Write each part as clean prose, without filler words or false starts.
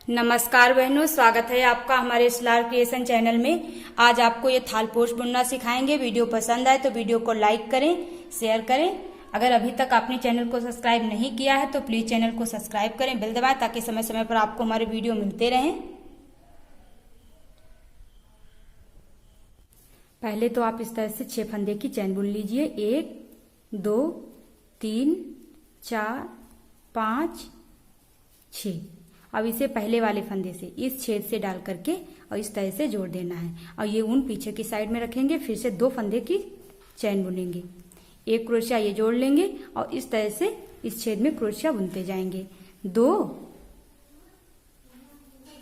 नमस्कार बहनों, स्वागत है आपका हमारे स्टार क्रिएशन चैनल में। आज आपको ये थाल पोस्ट बुनना सिखाएंगे। वीडियो पसंद आए तो वीडियो को लाइक करें, शेयर करें। अगर अभी तक आपने चैनल को सब्सक्राइब नहीं किया है तो प्लीज चैनल को सब्सक्राइब करें, बेल दबाएं ताकि समय समय पर आपको हमारे वीडियो मिलते रहें। पहले तो आप इस तरह से 6 फंदे की चैन बुन लीजिए। 1 2 3 4 5 6। अब इसे पहले वाले फंदे से इस छेद से डाल करके और इस तरह से जोड़ देना है और ये ऊन पीछे की साइड में रखेंगे। फिर से 2 फंदे की चैन बुनेंगे, 1 क्रोशिया ये जोड़ लेंगे और इस तरह से इस छेद में क्रोशिया बुनते जाएंगे। 2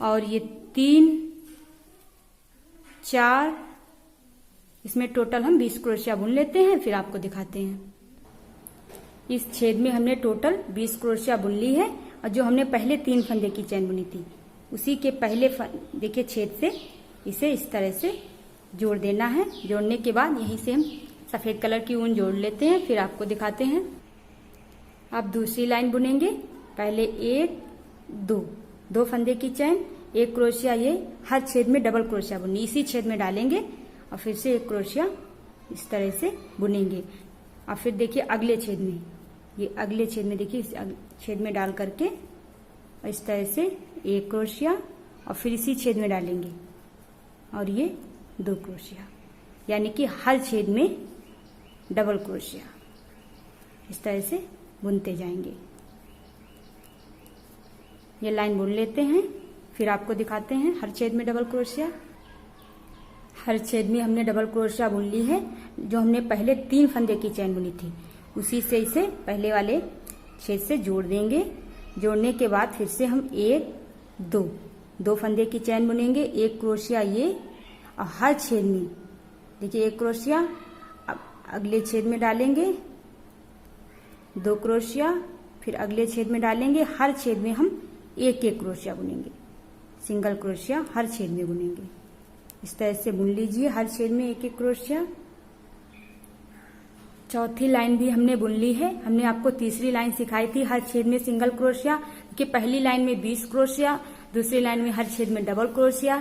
और ये 3 4, इसमें टोटल हम 20 क्रोशिया बुन लेते हैं। फिर आपको दिखाते हैं। इस छेद में हमने टोटल 20 क्रोशिया बुन ली है और जो हमने पहले 3 फंदे की चैन बुनी थी उसी के पहले देखिए छेद से इसे इस तरह से जोड़ देना है। जोड़ने के बाद यहीं से हम सफेद कलर की ऊन जोड़ लेते हैं। फिर आपको दिखाते हैं। अब दूसरी लाइन बुनेंगे। पहले 1 2 फंदे की चैन, 1 क्रोशिया ये हर छेद में डबल क्रोशिया बुननी, इसी छेद में डालेंगे और फिर से 1 क्रोशिया इस तरह से बुनेंगे। और फिर देखिए अगले छेद में, ये अगले छेद में देखिए इस छेद में डाल करके और इस तरह से 1 क्रोशिया और फिर इसी छेद में डालेंगे और ये 2 क्रोशिया, यानी कि हर छेद में डबल क्रोशिया इस तरह से बुनते जाएंगे। ये लाइन बुन लेते हैं। फिर आपको दिखाते हैं। हर छेद में डबल क्रोशिया, हर छेद में हमने डबल क्रोशिया बुन ली है। जो हमने पहले 3 फंदे की चैन बुनी थी उसी से इसे पहले वाले छेद से जोड़ देंगे। जोड़ने के बाद फिर से हम 1 2 फंदे की चैन बुनेंगे, 1 क्रोशिया ये और हर छेद में देखिए 1 क्रोशिया, अब अगले छेद में डालेंगे 2 क्रोशिया, फिर अगले छेद में डालेंगे। हर छेद में हम 1 क्रोशिया बुनेंगे, सिंगल क्रोशिया हर छेद में बुनेंगे। इस तरह से बुन लीजिए हर छेद में 1 क्रोशिया। चौथी लाइन भी हमने बुन ली है। हमने आपको तीसरी लाइन सिखाई थी हर छेद में सिंगल क्रोशिया, कि पहली लाइन में 20 क्रोशिया, दूसरी लाइन में हर छेद में डबल क्रोशिया,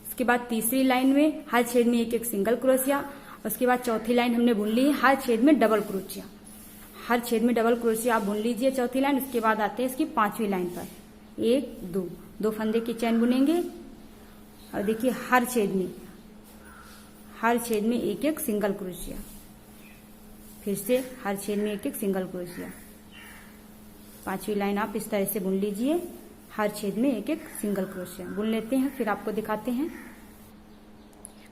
उसके बाद तीसरी लाइन में हर छेद में 1 सिंगल क्रोशिया, उसके बाद चौथी लाइन हमने बुन ली है हर छेद में डबल क्रोशिया। हर छेद में डबल क्रोशिया आप बुन लीजिए चौथी लाइन। उसके बाद आते हैं इसकी 5वीं लाइन पर। 1 2 फंदे की चैन बुनेंगे और देखिए हर छेद में 1 सिंगल क्रोशिया, फिर से हर छेद में 1 सिंगल क्रोशिया। 5वीं लाइन आप इस तरह से बुन लीजिए, हर छेद में 1 सिंगल क्रोशिया बुन लेते हैं। फिर आपको दिखाते हैं।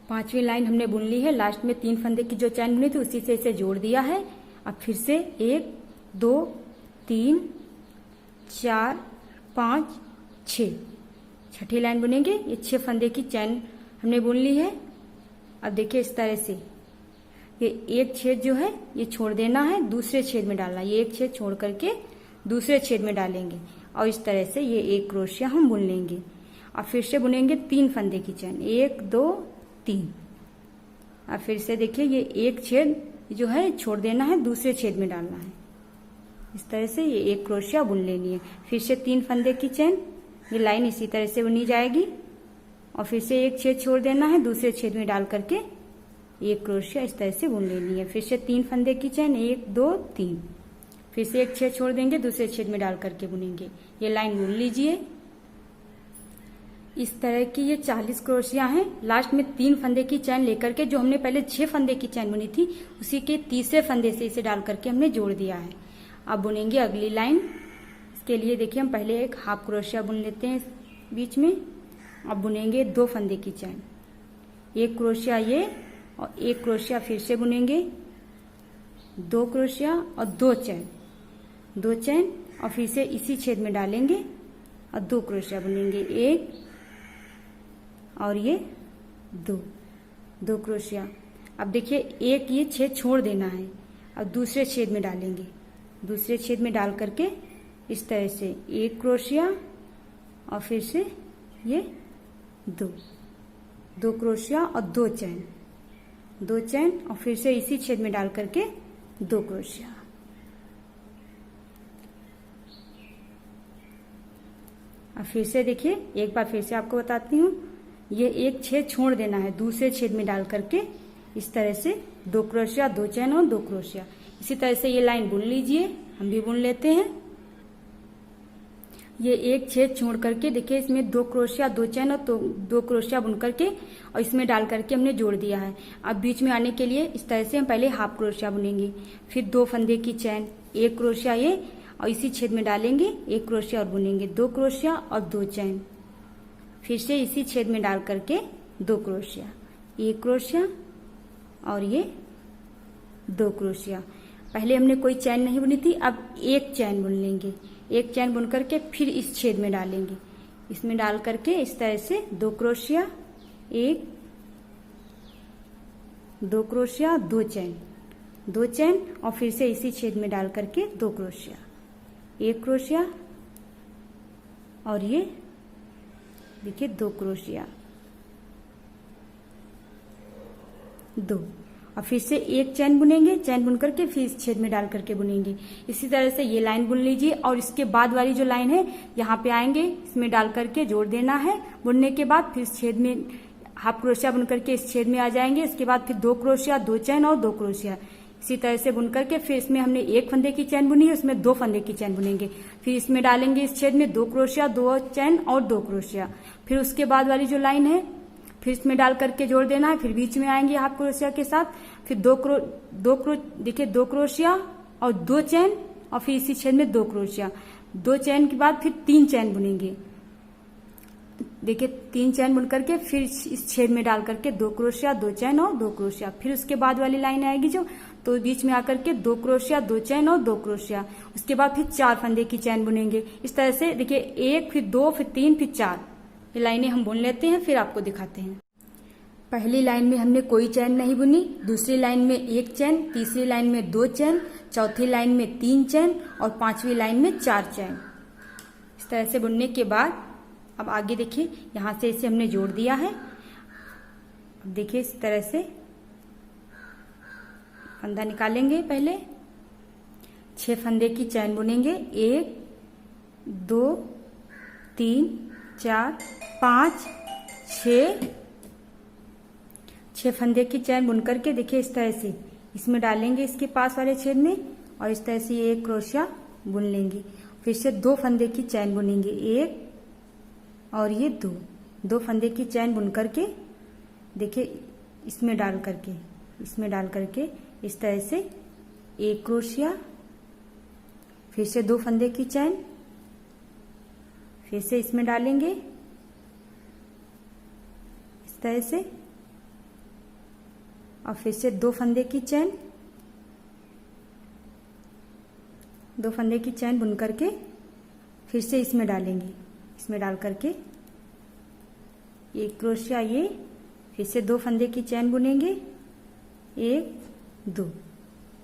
5वीं लाइन हमने बुन ली है। लास्ट में 3 फंदे की जो चैन बुनी थी उसी से इसे जोड़ दिया है। अब फिर से 1 2 3 4 5 6, छठी लाइन बुनेंगे। ये 6 फंदे की चैन हमने बुन ली है। अब देखिए इस तरह से ये 1 छेद जो है ये छोड़ देना है, दूसरे छेद में डालना। ये 1 छेद छोड़ करके दूसरे छेद में डालेंगे और इस तरह से ये 1 क्रोशिया हम बुन लेंगे। और फिर से बुनेंगे 3 फंदे की चैन, 1 2 3। और फिर से देखिए ये 1 छेद जो है छोड़ देना है, दूसरे छेद में डालना है। इस तरह से ये 1 क्रोशिया बुन लेनी है। फिर से 3 फंदे की चैन, ये लाइन इसी तरह से बुनी जाएगी और फिर से 1 छेद छोड़ देना है, दूसरे छेद में डाल करके 1 क्रोशिया इस तरह से बुन लेनी है। फिर से 3 फंदे की चैन, 1 2 3, फिर से 1 छेद छोड़ देंगे, दूसरे छेद में डाल करके बुनेंगे। ये लाइन बुन लीजिए। इस तरह की ये 40 क्रोशिया हैं। लास्ट में 3 फंदे की चैन लेकर के जो हमने पहले 6 फंदे की चैन बुनी थी उसी के तीसरे फंदे से इसे डाल करके हमने जोड़ दिया है। अब बुनेंगे अगली लाइन। इसके लिए देखिए हम पहले 1 हाफ क्रोशिया बुन लेते हैं बीच में। अब बुनेंगे 2 फंदे की चैन, 1 क्रोशिया ये और 1 क्रोशिया फिर से बुनेंगे, 2 क्रोशिया और 2 चैन और फिर से इसी छेद में डालेंगे और 2 क्रोशिया बुनेंगे। 1 और ये 2 क्रोशिया। अब देखिए 1 ये छेद छोड़ देना है और दूसरे छेद में डालेंगे, दूसरे छेद में डाल करके इस तरह से 1 क्रोशिया और फिर से ये 2 क्रोशिया और 2 चैन और फिर से इसी छेद में डाल करके 2 क्रोशिया। अब फिर से देखिए, एक बार फिर से आपको बताती हूँ, ये एक छेद छोड़ देना है दूसरे छेद में डाल करके, इस तरह से 2 क्रोशिया, 2 चैन और 2 क्रोशिया। इसी तरह से ये लाइन बुन लीजिए, हम भी बुन लेते हैं। ये एक छेद छोड़ करके देखिए, इसमें 2 क्रोशिया, 2 चैन और 2 क्रोशिया बुन करके और इसमें डाल करके हमने जोड़ दिया है। अब बीच में आने के लिए इस तरह से हम पहले हाफ क्रोशिया बुनेंगे, फिर 2 फंदे की चैन, 1 क्रोशिया ये, और इसी छेद में डालेंगे 1 क्रोशिया और बुनेंगे, 2 क्रोशिया और 2 चैन, फिर से इसी छेद में डाल करके 2 क्रोशिया, 1 क्रोशिया और ये 2 क्रोशिया। पहले हमने कोई चैन नहीं बुनी थी, अब एक चैन बुन लेंगे, एक चैन बुन करके फिर इस छेद में डालेंगे, इसमें डाल करके इस तरह से 2 क्रोशिया, 1, 2 क्रोशिया, 2 चैन, 2 चैन और फिर से इसी छेद में डाल करके 2 क्रोशिया, 1 क्रोशिया और ये देखिए 2 क्रोशिया, 2, और फिर से एक चैन बुनेंगे, चैन बुन करके फिर इस छेद में डाल करके बुनेंगे। इसी तरह से ये लाइन बुन लीजिए और इसके बाद वाली जो लाइन है यहाँ पे आएंगे, इसमें डाल करके जोड़ देना है। बुनने के बाद फिर छेद में हाफ क्रोशिया बुन करके इस छेद में आ जाएंगे, इसके बाद फिर 2 क्रोशिया, 2 चैन और 2 क्रोशिया। इसी तरह से बुन करके फिर इसमें हमने 1 फंदे की चैन बुनी है, उसमें 2 फंदे की चैन बुनेंगे, फिर इसमें डालेंगे इस छेद में 2 क्रोशिया, 2 चैन और 2 क्रोशिया। फिर उसके बाद वाली जो लाइन है फिर इसमें डाल करके जोड़ देना है, फिर बीच में आएंगे हाफ क्रोशिया के साथ, फिर 2 क्रोशिया और 2 चैन और फिर इसी छेद में 2 क्रोशिया, 2 चैन के बाद फिर 3 चैन बुनेंगे। देखिए 3 चैन बुन करके फिर इस छेद में डाल करके 2 क्रोशिया, 2 चैन और 2 क्रोशिया। फिर उसके बाद वाली लाइन आएगी जो, तो बीच में आकर के 2 क्रोशिया, 2 चैन और 2 क्रोशिया। उसके बाद फिर 4 फंदे की चैन बुनेंगे। इस तरह से देखिए 1, फिर 2, फिर 3, फिर 4, ये लाइनें हम बुन लेते हैं, फिर आपको दिखाते हैं। पहली लाइन में हमने कोई चैन नहीं बुनी, दूसरी लाइन में 1 चैन, तीसरी लाइन में 2 चैन, चौथी लाइन में 3 चैन और 5वीं लाइन में 4 चैन। इस तरह से बुनने के बाद अब आगे देखिए, यहां से इसे हमने जोड़ दिया है। अब देखिए इस तरह से फंदा निकालेंगे, पहले 6 फंदे की चैन बुनेंगे, 1, 2, 3, 4, 5, 6 फंदे की चैन बुन करके देखिए इस तरह से इसमें डालेंगे, इसके पास वाले छेद में, और इस तरह से ये 1 क्रोशिया बुन लेंगे। फिर से 2 फंदे की चैन बुनेंगे, 1 और ये 2 फंदे की चैन बुन करके देखिए इसमें डाल करके इस तरह से 1 क्रोशिया, फिर से 2 फंदे की चैन, फिर से इसमें डालेंगे इस तरह से, और फिर से 2 फंदे की चैन, 2 फंदे की चैन बुन करके फिर से इसमें डालेंगे, इसमें डाल करके 1 क्रोशिया ये, फिर से 2 फंदे की चैन बुनेंगे, 1,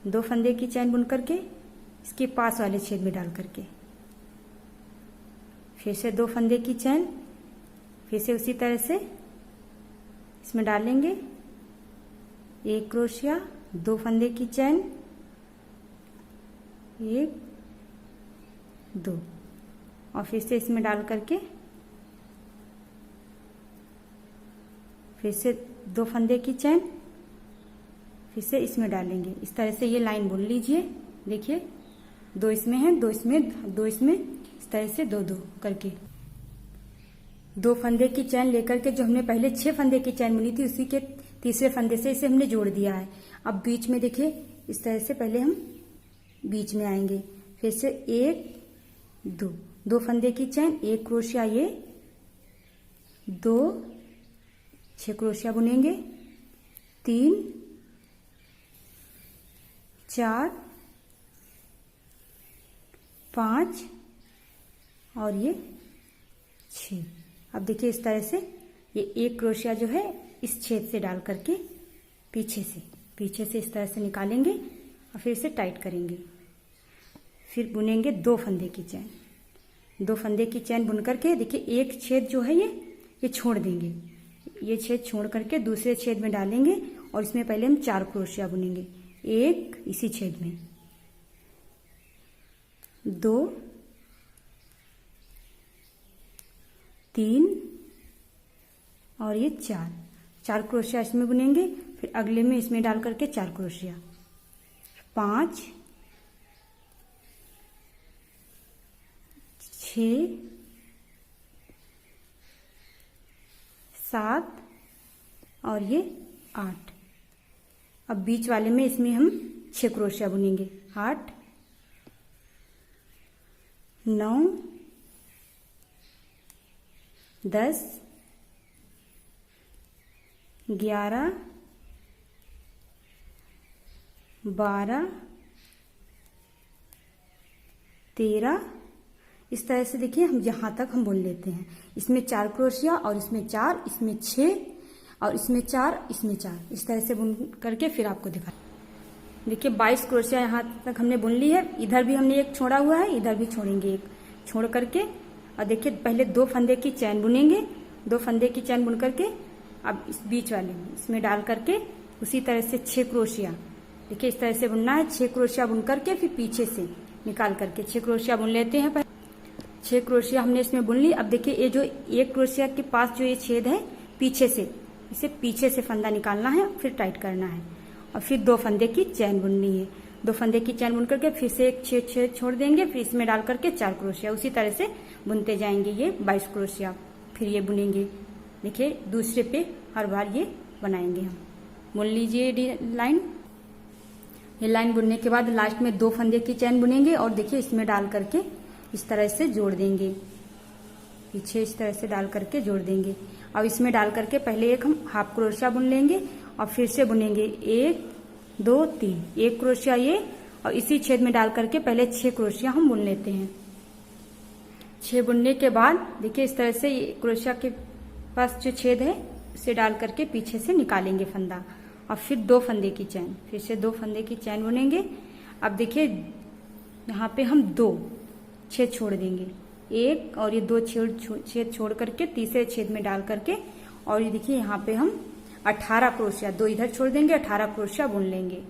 2 फंदे की चैन बुन करके इसके पास वाले छेद में डाल करके फिर से 2 फंदे की चैन, फिर से उसी तरह से इसमें डालेंगे 1 क्रोशिया, 2 फंदे की चैन, 1, 2 और फिर से इसमें डाल करके फिर से 2 फंदे की चैन, फिर से इसमें डालेंगे। इस तरह से ये लाइन बुन लीजिए। देखिए 2 इसमें है, 2 इसमें, 2 इसमें, इस तरह से 2-2 करके 2 फंदे की चैन लेकर के जो हमने पहले 6 फंदे की चैन बुनी थी उसी के तीसरे फंदे से इसे हमने जोड़ दिया है। अब बीच में देखिए इस तरह से पहले हम बीच में आएंगे, फिर से 1, 2 फंदे की चैन, 1 क्रोशिया ये, 2, 6 क्रोशिया बुनेंगे, 3, 4, 5 और ये 6। अब देखिए इस तरह से ये 1 क्रोशिया जो है इस छेद से डाल करके पीछे से इस तरह से निकालेंगे और फिर इसे टाइट करेंगे। फिर बुनेंगे 2 फंदे की चैन, 2 फंदे की चैन बुन करके देखिए एक छेद जो है ये छोड़ देंगे, ये छेद छोड़ करके दूसरे छेद में डालेंगे और इसमें पहले हम 4 क्रोशिया बुनेंगे, 1 इसी छेद में, 2, 3 और ये 4 क्रोशिया इसमें बुनेंगे। फिर अगले में इसमें डाल करके 4 क्रोशिया, 5 6 7 और ये 8। अब बीच वाले में इसमें हम 6 क्रोशिया बुनेंगे। 8 9 10 11 12 13। इस तरह से देखिए हम यहाँ तक हम बुन लेते हैं। इसमें 4 क्रोशिया और इसमें 4, इसमें 6 और इसमें 4, इसमें 4। इस तरह से बुन करके फिर आपको दिखा। देखिए 22 क्रोशिया यहाँ तक हमने बुन ली है। इधर भी हमने एक छोड़ा हुआ है, इधर भी छोड़ेंगे एक छोड़ करके। और देखिए पहले 2 फंदे की चैन बुनेंगे। 2 फंदे की चैन बुन करके अब इस बीच वाले में इसमें डाल करके उसी तरह से 6 क्रोशिया, देखिए इस तरह से बुनना है। 6 क्रोशिया बुन करके फिर पीछे से निकाल करके 6 क्रोशिया बुन लेते हैं। 6 क्रोशिया हमने इसमें बुन ली। अब देखिए ये जो 1 क्रोशिया के पास जो ये छेद है, पीछे से इसे पीछे से फंदा निकालना है, फिर टाइट करना है और फिर 2 फंदे की चैन बुननी है। 2 फंदे की चैन बुन करके फिर से एक छेद छोड़ देंगे। फिर इसमें डाल करके 4 क्रोशिया उसी तरह से बुनते जाएंगे। ये 22 क्रोशिया फिर ये बुनेंगे। देखिए दूसरे पे हर बार ये बनाएंगे हम। बुन लीजिए लाइन। ये लाइन बुनने के बाद लास्ट में 2 फंदे की चैन बुनेंगे और देखिए इसमें डाल करके इस तरह से जोड़ देंगे। पीछे इस तरह से डाल करके जोड़ देंगे। अब इसमें डाल करके पहले एक हम हाफ क्रोशिया बुन लेंगे और फिर से बुनेंगे 1 2 3। 1 क्रोशिया ये और इसी छेद में डाल करके पहले 6 क्रोशिया हम बुन लेते हैं। 6 बुनने के बाद देखिए इस तरह से क्रोशिया के पास जो छेद है उसे डाल करके पीछे से निकालेंगे फंदा और फिर 2 फंदे की चैन, फिर से 2 फंदे की चैन बुनेंगे। अब देखिए यहाँ पे हम 2 छेद छोड़ देंगे, 1 और ये 2 छेद छोड़ करके तीसरे छेद में डाल करके और ये देखिए यहाँ पे हम 18 क्रोशिया, 2 इधर छोड़ देंगे, 18 क्रोशिया बुन लेंगे।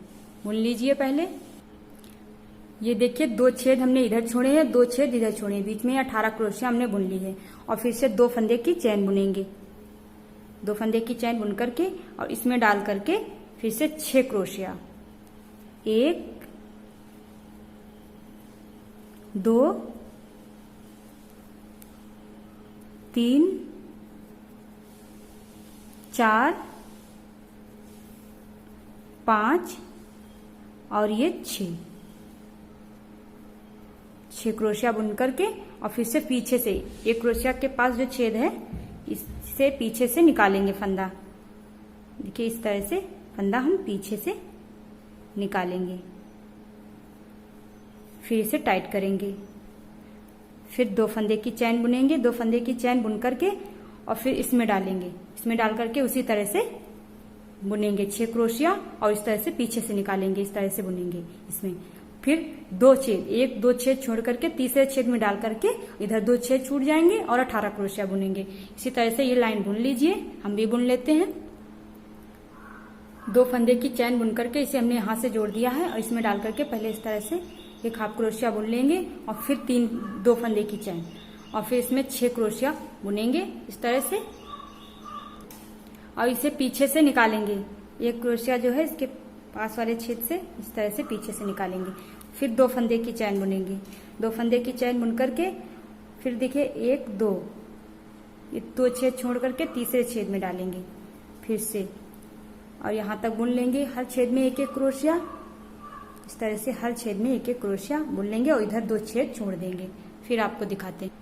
बुन लीजिए पहले। ये देखिए 2 छेद हमने इधर छोड़े हैं, 2 छेद इधर छोड़े हैं, बीच में 18 क्रोशिया हमने बुन ली है। और फिर से 2 फंदे की चैन बुनेंगे। 2 फंदे की चैन बुन करके और इसमें डाल करके फिर से 6 क्रोशिया, 1 2 3 4 5 और ये 6 क्रोशिया बुन करके और फिर से पीछे से एक क्रोशिया के पास जो छेद है इससे पीछे से निकालेंगे फंदा। देखिए इस तरह से फंदा हम पीछे से निकालेंगे, फिर इसे टाइट करेंगे। फिर 2 फंदे की चैन बुनेंगे। 2 फंदे की चैन बुन करके और फिर इसमें डालेंगे। इसमें डाल करके उसी तरह से बुनेंगे 6 क्रोशिया और इस तरह से पीछे से निकालेंगे। इस तरह से बुनेंगे इसमें। फिर 2 छेद, 1 2 छेद छोड़ करके तीसरे छेद में डाल करके इधर 2 छेद छूट जाएंगे और 18 क्रोशिया बुनेंगे। इसी तरह से ये लाइन बुन लीजिए। हम भी बुन लेते हैं। 2 फंदे की चैन बुन करके इसे हमने यहाँ से जोड़ दिया है और इसमें डाल करके पहले इस तरह से एक हाफ क्रोशिया बुन लेंगे और फिर 2 फंदे की चैन और फिर इसमें 6 क्रोशिया बुनेंगे इस तरह से और इसे पीछे से निकालेंगे। एक क्रोशिया जो है इसके पास वाले छेद से इस तरह से पीछे से निकालेंगे। फिर 2 फंदे की चैन बुनेंगे। 2 फंदे की चैन बुन करके फिर देखिए 1 2 ये 2 छेद छोड़ करके तीसरे छेद में डालेंगे फिर से और यहाँ तक बुन लेंगे। हर छेद में 1 1 क्रोशिया, इस तरह से हर छेद में 1 1 क्रोशिया बुन लेंगे और इधर 2 छेद छोड़ देंगे। फिर आपको दिखाते हैं।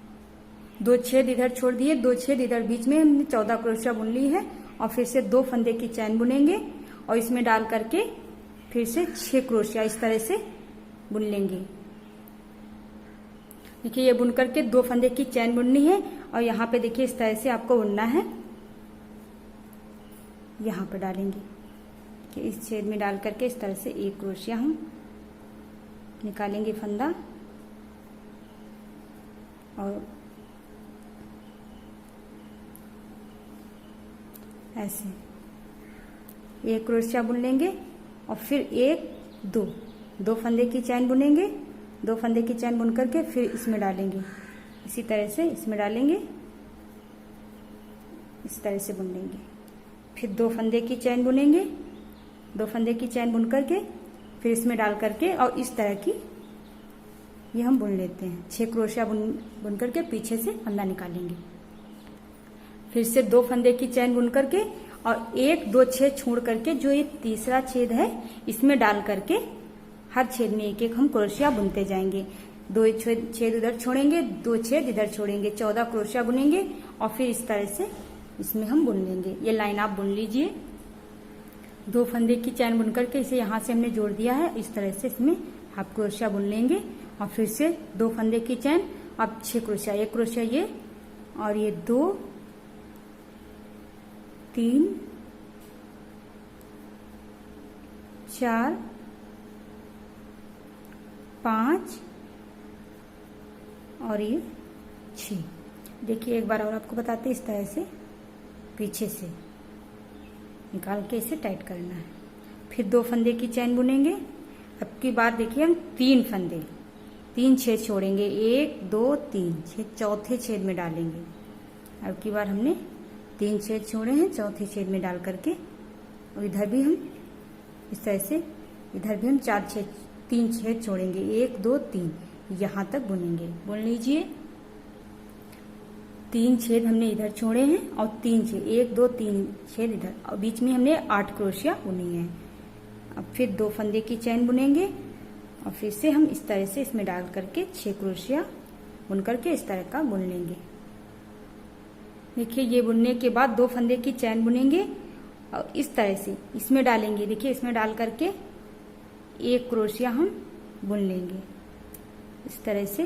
2 छेद इधर छोड़ दिए, 2 छेद इधर, बीच में हमने 14 क्रोशिया बुन ली है और फिर से 2 फंदे की चैन बुनेंगे और इसमें डाल करके फिर से 6 क्रोशिया इस तरह से बुन लेंगे। देखिए ये बुन करके 2 फंदे की चैन बुननी है और यहाँ पे देखिए इस तरह से आपको बुनना है। यहाँ पे डालेंगे कि इस छेद में डाल करके इस तरह से 1 क्रोशिया हम निकालेंगे फंदा और ऐसे 1 क्रोशिया बुन लेंगे और फिर 1 2 फंदे की चैन बुनेंगे। 2 फंदे की चैन बुन करके फिर इसमें डालेंगे। इसी तरह से इसमें डालेंगे इस तरह से बुन लेंगे। फिर 2 फंदे की चैन बुनेंगे, 2 फंदे की चैन बुन करके फिर इसमें डाल करके और इस तरह की ये हम बुन लेते हैं। 6 क्रोशिया बुन करके पीछे से फंदा निकालेंगे। फिर से 2 फंदे की चैन बुन करके और 1-2 छेद छोड़ करके जो ये तीसरा छेद है इसमें डाल करके हर छेद में एक एक हम क्रोशिया बुनते जाएंगे। 2 छेद उधर छोड़ेंगे, 2 छेद इधर छोड़ेंगे, 14 क्रोशिया बुनेंगे और फिर इस तरह से इसमें हम बुन लेंगे। ये लाइन आप बुन लीजिए। 2 फंदे की चैन बुन करके इसे यहाँ से हमने जोड़ दिया है। इस तरह से इसमें हाफ क्रोशिया बुन लेंगे और फिर से 2 फंदे की चैन, अब 6 क्रोशिया, 1 क्रोशिया ये और ये 2 3 4 5 और ये 6। देखिए एक बार और आपको बताते हैं, इस तरह से पीछे से निकाल के इसे टाइट करना है। फिर 2 फंदे की चैन बुनेंगे। अब की बार देखिए हम 3 फंदे, 3 छेद छोड़ेंगे, 1 2 3 छेद चौथे छेद में डालेंगे। अब की बार हमने 3 छेद छोड़े हैं, चौथे छेद में डाल करके और इधर भी हम इस तरह से, इधर भी हम 3 छेद छोड़ेंगे, 1 2 3 यहाँ तक बुनेंगे। बुन लीजिए। 3 छेद हमने इधर छोड़े हैं और 3 छेद, 1 2 3 छेद इधर और बीच में हमने 8 क्रोशिया बुनी है। अब फिर 2 फंदे की चैन बुनेंगे और फिर से हम इस तरह से इसमें डाल करके 6 क्रोशिया बुन करके इस तरह का बुन लेंगे। देखिए ये बुनने के बाद 2 फंदे की चैन बुनेंगे और इस तरह से इसमें डालेंगे। देखिए इसमें डाल करके 1 क्रोशिया हम बुन लेंगे। इस तरह से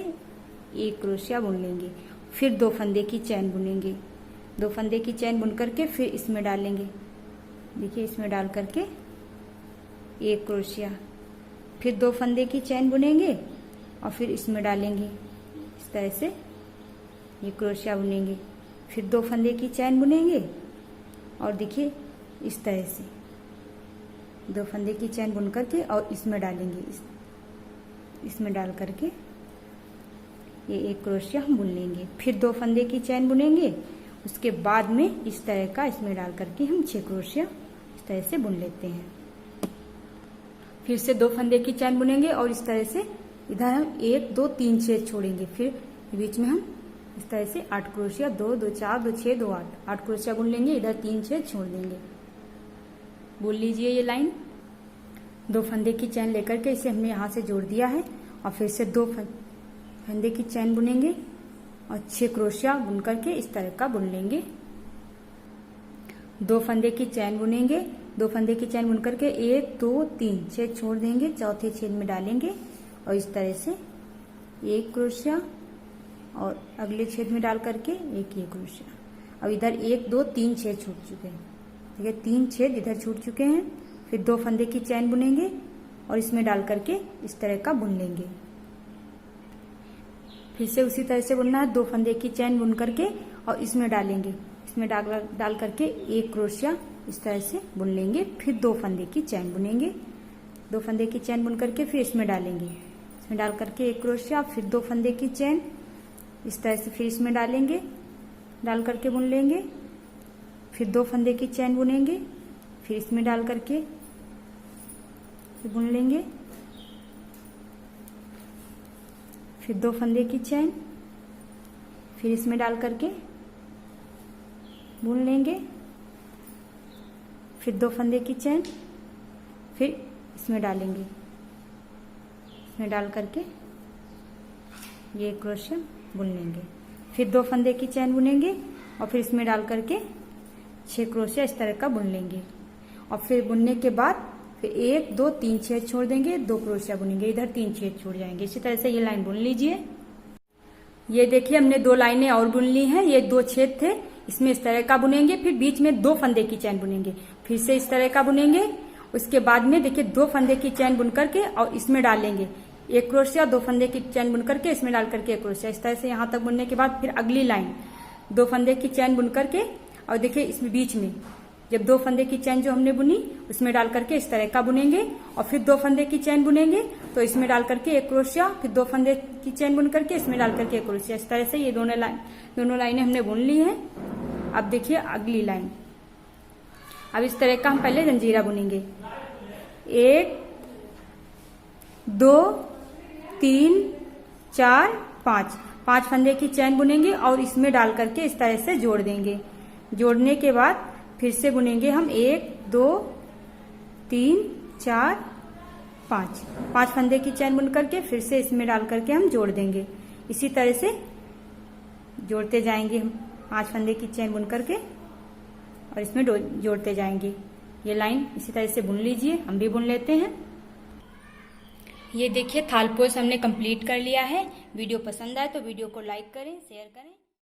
1 क्रोशिया बुन लेंगे। फिर 2 फंदे की चैन बुनेंगे, 2 फंदे की चैन बुन करके फिर इसमें डालेंगे। देखिए इसमें डाल करके 1 क्रोशिया, फिर 2 फंदे की चैन बुनेंगे और फिर इसमें डालेंगे। इस तरह से ये क्रोशिया बुनेंगे। फिर 2 फंदे की चैन बुनेंगे और देखिए इस तरह से 2 फंदे की चैन बुन करके और इसमें डालेंगे। इसमें डाल करके ये 1 क्रोशिया हम बुन लेंगे। फिर 2 फंदे की चैन बुनेंगे, उसके बाद में इस तरह का इसमें डाल करके हम 6 क्रोशिया इस तरह से बुन लेते हैं। फिर से 2 फंदे की चैन बुनेंगे और इस तरह से इधर हम 1 2 3 छेद छोड़ेंगे। फिर बीच में हम इस तरह से 8 क्रोशिया, 2 2 4 2 6 2 8 क्रोशिया बुन लेंगे। इधर 3 छेद छोड़ देंगे। बुन लीजिए ये लाइन। 2 फंदे की चैन लेकर के इसे हमने यहाँ से जोड़ दिया है और फिर से 2 फंदे की चैन बुनेंगे और 6 क्रोशिया बुन करके इस तरह का बुन लेंगे। 2 फंदे की चैन बुनेंगे, 2 फंदे की चैन बुन करके 1 2 3 छेद छोड़ देंगे, चौथे छेद में डालेंगे और इस तरह से 1 क्रोशिया और अगले छेद में डाल करके 1 क्रोशिया। अब इधर 1 2 3 छेद छूट चुके हैं। ठीक है, 3 छेद इधर छूट चुके हैं। फिर 2 फंदे की चैन बुनेंगे और इसमें डाल करके इस तरह का बुन लेंगे। फिर से उसी तरह से बुनना है। 2 फंदे की चैन बुन करके और इसमें डालेंगे। इसमें डाल करके 1 क्रोशिया इस तरह से बुन लेंगे। फिर 2 फंदे की चैन बुनेंगे, 2 फंदे की चैन बुन करके फिर इसमें डालेंगे। इसमें डाल करके 1 क्रोशिया, फिर 2 फंदे की चैन इस तरह से फिर इसमें डालेंगे, डाल करके बुन लेंगे। फिर 2 फंदे की चैन बुनेंगे, फिर इसमें डाल करके बुन लेंगे। फिर 2 फंदे की चैन, फिर इसमें डाल करके बुन लेंगे। फिर 2 फंदे की चैन, फिर इसमें डालेंगे। इसमें डाल करके ये क्रोशिया बुन लेंगे। फिर 2 फंदे की चैन बुनेंगे और फिर इसमें डाल करके 6 क्रोशिया इस तरह का बुन लेंगे। और फिर बुनने के बाद फिर 1 2 3 छेद छोड़ देंगे, 2 क्रोशिया बुनेंगे, इधर 3 छेद छोड़ जाएंगे। इसी तरह से ये लाइन बुन लीजिए। ये देखिए हमने 2 लाइनें और बुन ली हैं। ये 2 छेद थे, इसमें इस तरह का बुनेंगे। फिर बीच में 2 फंदे की चैन बुनेंगे, फिर से इस तरह का बुनेंगे। उसके बाद में देखिए 2 फंदे की चैन बुन करके और इसमें डालेंगे 1 क्रोशिया, 2 फंदे की चैन बुन करके इसमें डाल करके 1 क्रोशिया। इस तरह से यहाँ तक बुनने के बाद फिर अगली लाइन 2 फंदे की चैन बुन करके और देखिए इसमें बीच में जब 2 फंदे की चैन जो हमने बुनी उसमें डाल करके इस तरह का बुनेंगे। और फिर 2 फंदे की चैन बुनेंगे तो इसमें डाल करके 1 क्रोशिया, फिर 2 फंदे की चैन बुन करके इसमें डाल करके 1 क्रोशिया। इस तरह से ये दोनों लाइनें हमने बुन ली हैं। अब देखिए अगली लाइन। अब इस तरह का हम पहले जंजीरा बुनेंगे। 1 2 3 4 5 फंदे की चैन बुनेंगे और इसमें डाल करके इस तरह से जोड़ देंगे। जोड़ने के बाद फिर से बुनेंगे हम 1 2 3 4 5 फंदे की चैन बुन करके फिर से इसमें डाल करके हम जोड़ देंगे। इसी तरह से जोड़ते जाएंगे हम 5 फंदे की चैन बुन करके और इसमें जोड़ते जाएंगे। ये लाइन इसी तरह से बुन लीजिए, हम भी बुन लेते हैं। ये देखिए थाल पोस्ट हमने कंप्लीट कर लिया है। वीडियो पसंद आए तो वीडियो को लाइक करें, शेयर करें।